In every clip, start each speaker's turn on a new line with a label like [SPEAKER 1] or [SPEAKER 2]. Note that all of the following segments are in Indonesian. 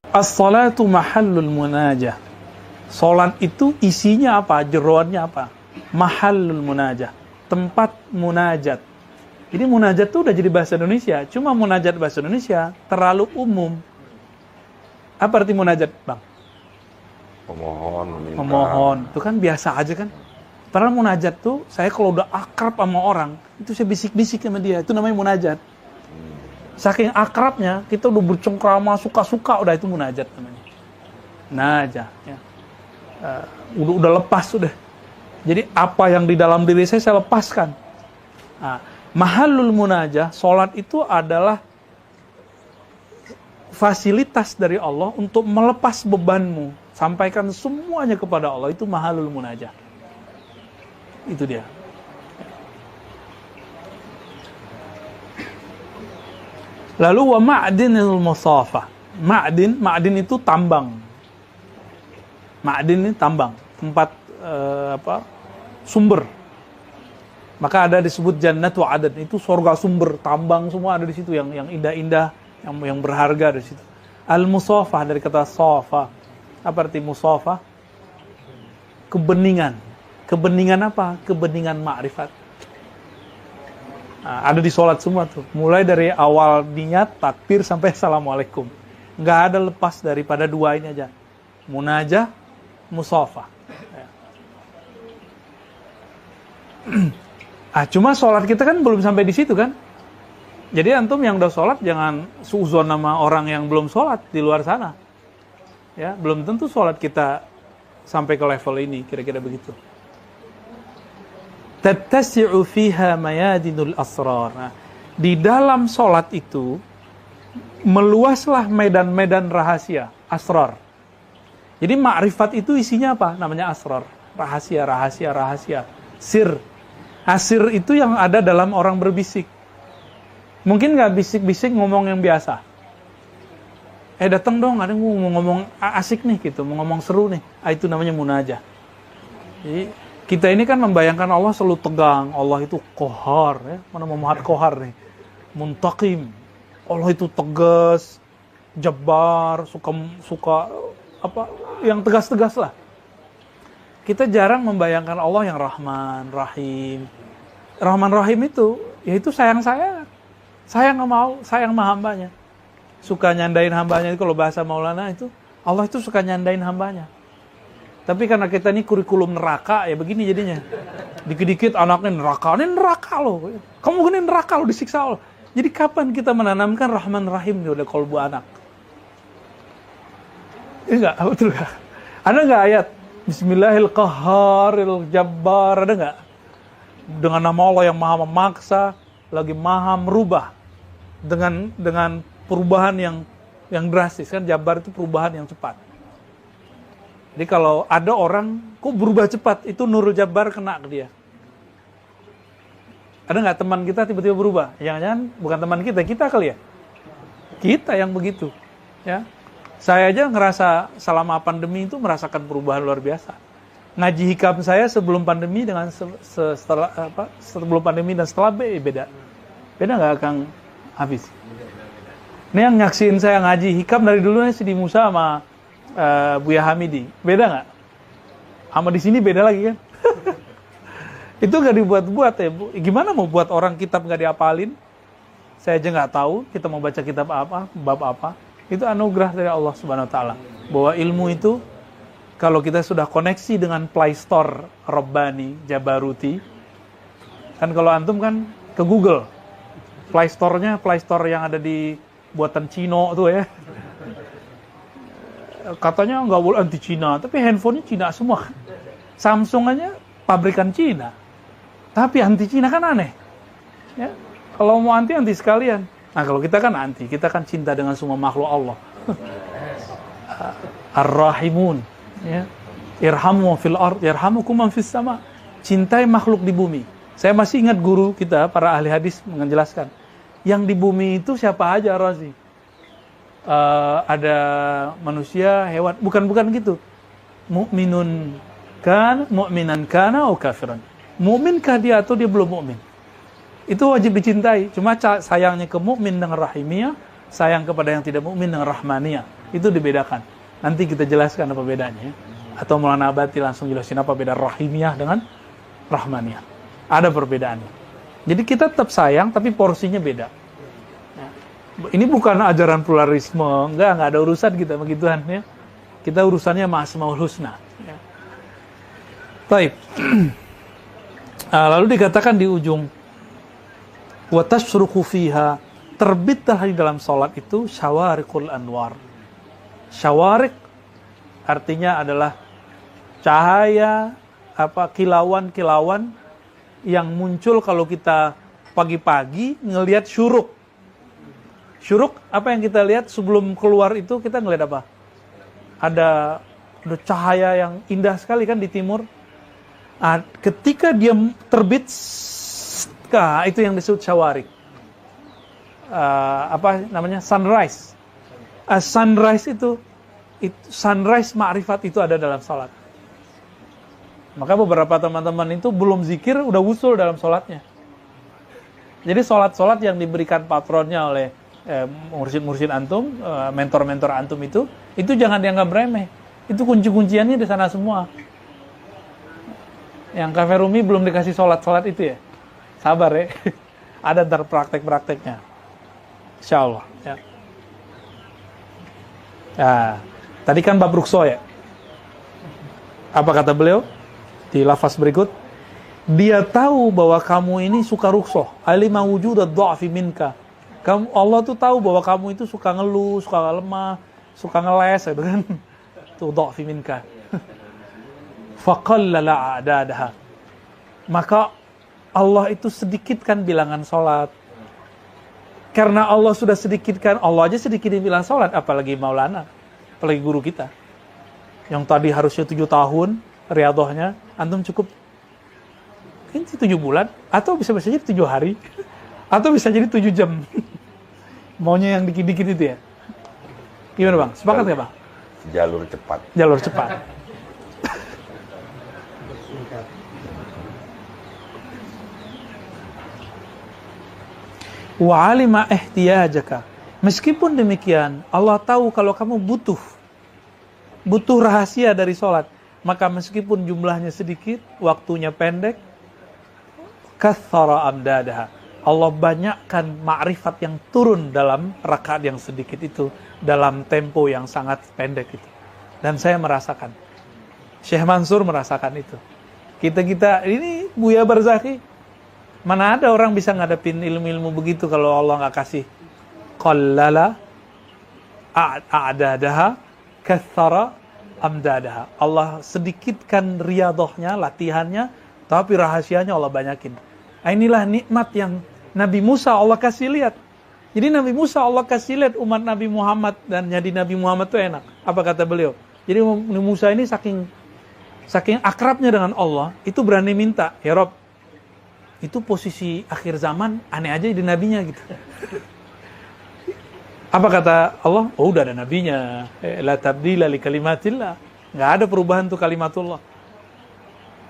[SPEAKER 1] As-salatu mahallul munajah. Salat itu isinya apa? Jeroannya apa? Mahallul munajah. Tempat munajat. Jadi munajat itu udah jadi bahasa Indonesia. Cuma munajat bahasa Indonesia terlalu umum. Apa arti munajat, Bang? Memohon. Itu kan biasa aja kan. Padahal munajat tuh, saya kalau udah akrab sama orang, itu saya bisik-bisik sama dia. Itu namanya munajat. Saking akrabnya, kita udah bercengkrama, suka-suka, udah itu munajat namanya. Najah. Ya. Udah lepas, udah. Jadi apa yang di dalam diri saya lepaskan. Nah, mahallul munajah, salat itu adalah fasilitas dari Allah untuk melepas bebanmu. Sampaikan semuanya kepada Allah, itu mahallul munajah. Itu dia. Lalu wa ma'dinil musafah. Ma'din itu tambang. Ma'din ini tambang, tempat sumber. Maka ada disebut jannatu adan, itu surga sumber, tambang semua ada di situ yang indah-indah, yang berharga di situ. Al-musafah dari kata safa. Apa arti musafah? Kebeningan. Kebeningan apa? Kebeningan ma'rifat. Nah, ada di sholat semua tuh. Mulai dari awal niat, takbir, sampai assalamualaikum. Nggak ada lepas daripada dua ini aja. Munajah, musafah. Cuma sholat kita kan belum sampai di situ kan. Jadi antum yang udah sholat jangan suuzon sama orang yang belum sholat di luar sana. Ya, belum tentu sholat kita sampai ke level ini, kira-kira begitu. Tattasi'u fiha mayadinul asrar. Nah, di dalam sholat itu meluaslah medan-medan rahasia, asrar. Jadi ma'rifat itu isinya apa? Namanya asrar. Rahasia. Sir. Asir itu yang ada dalam orang berbisik. Mungkin nggak bisik-bisik ngomong yang biasa. Datang dong, ada yang mau ngomong asik nih gitu, mau ngomong seru nih. Itu namanya munajah. Jadi kita ini kan membayangkan Allah selalu tegang, Allah itu qahar, ya. Mana Muhammad qahar nih, muntaqim. Allah itu tegas, jabbar, suka apa yang tegas-tegas lah. Kita jarang membayangkan Allah yang Rahman, Rahim. Rahman Rahim itu, yaitu sayang sama hambanya. Suka nyandain hambanya, kalau bahasa Maulana itu, Allah itu suka nyandain hambanya. Tapi karena kita ini kurikulum neraka, ya begini jadinya. Dikit-dikit anaknya neraka loh. Kamu gini neraka loh, disiksa Allah. Jadi kapan kita menanamkan Rahman Rahim di kolbu anak? Enggak, betul gak? Ada nggak ayat Bismillahil Qahharil Jabbar, ada nggak? Dengan nama Allah yang maha memaksa, lagi maha merubah dengan perubahan yang drastis kan. Jabbar itu perubahan yang cepat. Jadi kalau ada orang kok berubah cepat, itu Nurul Jabbar kena ke dia. Ada nggak teman kita tiba-tiba berubah? Jangan-jangan bukan teman kita kali ya? Kita yang begitu, ya. Saya aja ngerasa selama pandemi itu merasakan perubahan luar biasa. Ngaji hikam saya sebelum pandemi dengan sebelum pandemi dan setelah beda. Beda nggak Kang Hafiz? Ini yang nyaksiin saya ngaji hikam dari dulunya Sidi Musa sama Buya Hamidi. Beda nggak? Sama di sini beda lagi kan? Itu nggak dibuat-buat ya Bu. Gimana mau buat orang kitab nggak diapalin? Saya aja nggak tahu kita mau baca kitab apa, bab apa. Itu anugerah dari Allah Subhanahu Wa Taala. Bahwa ilmu itu kalau kita sudah koneksi dengan Play Store Rabbani, Jabaruti, kan kalau antum kan ke Google, Play Store-nya Play Store yang ada di buatan Cino tuh ya. Katanya nggak boleh anti Cina, tapi handphonenya Cina semua. Samsung aja pabrikan Cina, tapi anti Cina kan aneh. Ya, kalau mau anti sekalian. Nah kalau kita kan anti, kita kan cinta dengan semua makhluk Allah. Ar-Rahimun, ya. Irhamu fil ard, yarhamukum man fis sama. Cintai makhluk di bumi. Saya masih ingat guru kita, para ahli hadis menjelaskan, yang di bumi itu siapa aja, Razi? Ada manusia, hewan, bukan gitu. Mu'minan kana atau kafiran. Mu'minkah dia atau dia belum mu'min? Itu wajib dicintai. Cuma sayangnya ke mukmin dengan rahimiyah, sayang kepada yang tidak mukmin dengan rahmaniyah. Itu dibedakan. Nanti kita jelaskan apa bedanya. Atau Maulana Abati langsung jelasin apa beda rahimiyah dengan rahmaniyah. Ada perbedaannya. Jadi kita tetap sayang, tapi porsinya beda. Ini bukan ajaran pluralisme, enggak ada urusan kita begituan ya. Kita urusannya sama Asmaul Husna. Ya. Baik. Lalu dikatakan di ujung, wa tasruqu fiha, terbitlah di dalam salat itu syawariqul anwar. Syawarik artinya adalah cahaya kilauan-kilauan yang muncul kalau kita pagi-pagi ngelihat syuruk. Syuruk apa yang kita lihat sebelum keluar itu kita ngelihat apa? Ada cahaya yang indah sekali kan di timur. Ketika dia terbit, itu yang disebut syawarik. Sunrise. Sunrise itu sunrise ma'rifat itu ada dalam salat. Maka beberapa teman-teman itu belum zikir udah wusul dalam salatnya. Jadi salat-salat yang diberikan patronnya oleh mursyid-mursyid antum, mentor-mentor antum itu jangan dianggap remeh. Itu kunci-kunciannya di sana semua. Yang Cafe Rumi belum dikasih salat-salat itu ya. Sabar ya. Ada ntar praktek-prakteknya. Insyaallah ya. Nah, tadi kan bab rukso ya. Apa kata beliau di lafaz berikut? Dia tahu bahwa kamu ini suka rukso. Alima wujud ad-dha'fi minka. Allah tuh tahu bahwa kamu itu suka ngeluh, suka lemah, suka ngeles gitu kan. Tuh dha'fi minka. Faqallala a'dadaha. Maka Allah itu sedikitkan bilangan salat. Karena Allah sudah sedikitkan, Allah aja sedikitin bilangan salat, apalagi Maulana, apalagi guru kita. Yang tadi harusnya 7 tahun riyadhahnya, antum cukup mungkin 7 bulan, atau bisa jadi 7 hari, atau bisa jadi 7 jam. Maunya yang dikit-dikit itu ya. Gimana Bang? Sepakat nggak Bang?
[SPEAKER 2] Jalur cepat.
[SPEAKER 1] Jalur cepat. Wa alima ihtiyajaka. Meskipun demikian, Allah tahu kalau kamu butuh rahasia dari sholat. Maka meskipun jumlahnya sedikit, waktunya pendek, kathara amdadaha. Allah banyakkan ma'rifat yang turun dalam rakaat yang sedikit itu, dalam tempo yang sangat pendek itu. Dan saya merasakan. Syekh Mansur merasakan itu. Kita ini Buya Barzakhi, mana ada orang bisa ngadepin ilmu-ilmu begitu kalau Allah nggak kasih. Qallala a'dadaha kathara amdadaha. Allah sedikitkan riyadhahnya, latihannya, tapi rahasianya Allah banyakin. Inilah nikmat yang Nabi Musa Allah kasih lihat. Jadi Nabi Musa Allah kasih lihat umat Nabi Muhammad, dan jadi Nabi Muhammad itu enak. Apa kata beliau? Jadi Nabi Musa ini saking akrabnya dengan Allah, itu berani minta, ya Rob, itu posisi akhir zaman aneh aja di nabinya gitu. Apa kata Allah? Oh, udah ada nabinya. La tabdila li kalimatillah. Nggak ada perubahan tuh kalimatullah.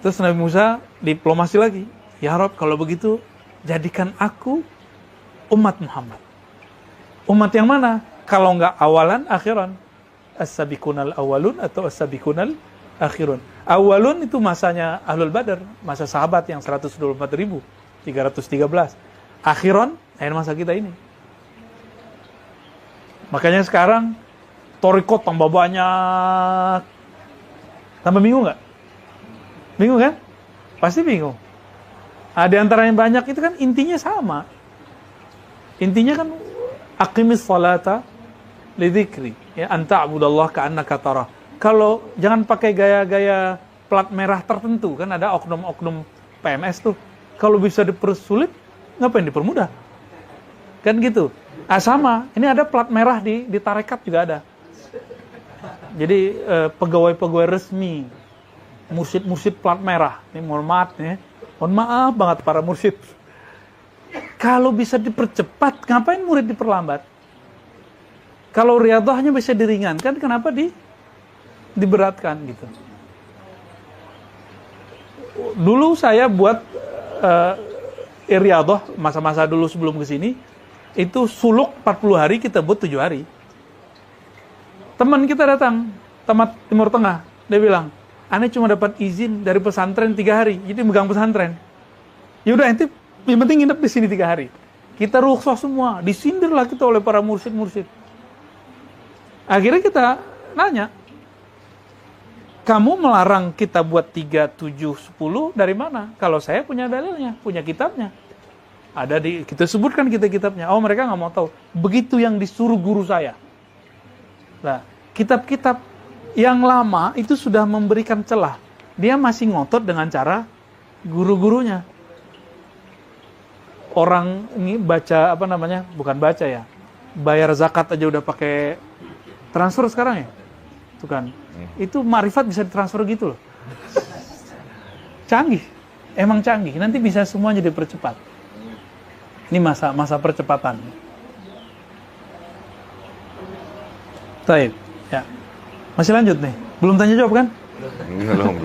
[SPEAKER 1] Terus Nabi Musa diplomasi lagi. Ya Rob, kalau begitu jadikan aku umat Muhammad. Umat yang mana? Kalau nggak awalan, akhiran. As-sabiqunal awalun atau as-sabiqunal akhirun. Awalun itu masanya Ahlul Badar, masa sahabat yang 124.313. Akhiran, masa kita ini. Makanya sekarang thariqat tambah banyak. Tambah bingung nggak? Bingung kan? Pasti bingung. Di antara yang banyak itu kan intinya sama. Intinya kan aqimis salata lidzikri, ya, anta'budallah ka'annaka tarah. Kalau jangan pakai gaya-gaya plat merah tertentu, kan ada oknum-oknum PMS tuh. Kalau bisa dipersulit, ngapain dipermudah? Kan gitu. Sama, ini ada plat merah di tarekat juga ada. Jadi pegawai-pegawai resmi, mursyid-mursyid plat merah. Ini mohon maaf banget para mursyid. Kalau bisa dipercepat, ngapain murid diperlambat? Kalau riyadhahnya bisa diringankan, kenapa diberatkan gitu? Dulu saya buat riyadhah masa-masa dulu sebelum ke sini, itu suluk 40 hari, kita buat 7 hari. Teman kita datang, teman Timur Tengah, dia bilang, aneh cuma dapat izin dari pesantren 3 hari, jadi megang pesantren. Yaudah, ente yang penting nginep di sini 3 hari. Kita rukhsah semua, disindirlah kita oleh para mursyid-mursyid. Akhirnya kita nanya, kamu melarang kita buat 3, 7, 10 dari mana? Kalau saya punya dalilnya, punya kitabnya. Ada kita sebutkan kitabnya. Oh, mereka nggak mau tahu. Begitu yang disuruh guru saya. Nah, kitab-kitab yang lama itu sudah memberikan celah. Dia masih ngotot dengan cara guru-gurunya. Orang ini baca bukan baca ya. Bayar zakat aja udah pakai transfer sekarang ya. Itu kan. Itu ma'rifat bisa ditransfer gitu loh. Canggih. Emang canggih. Nanti bisa semuanya dipercepat. Ini masa percepatan. Taib. Ya. Masih lanjut nih. Belum tanya jawab kan?
[SPEAKER 2] Belum.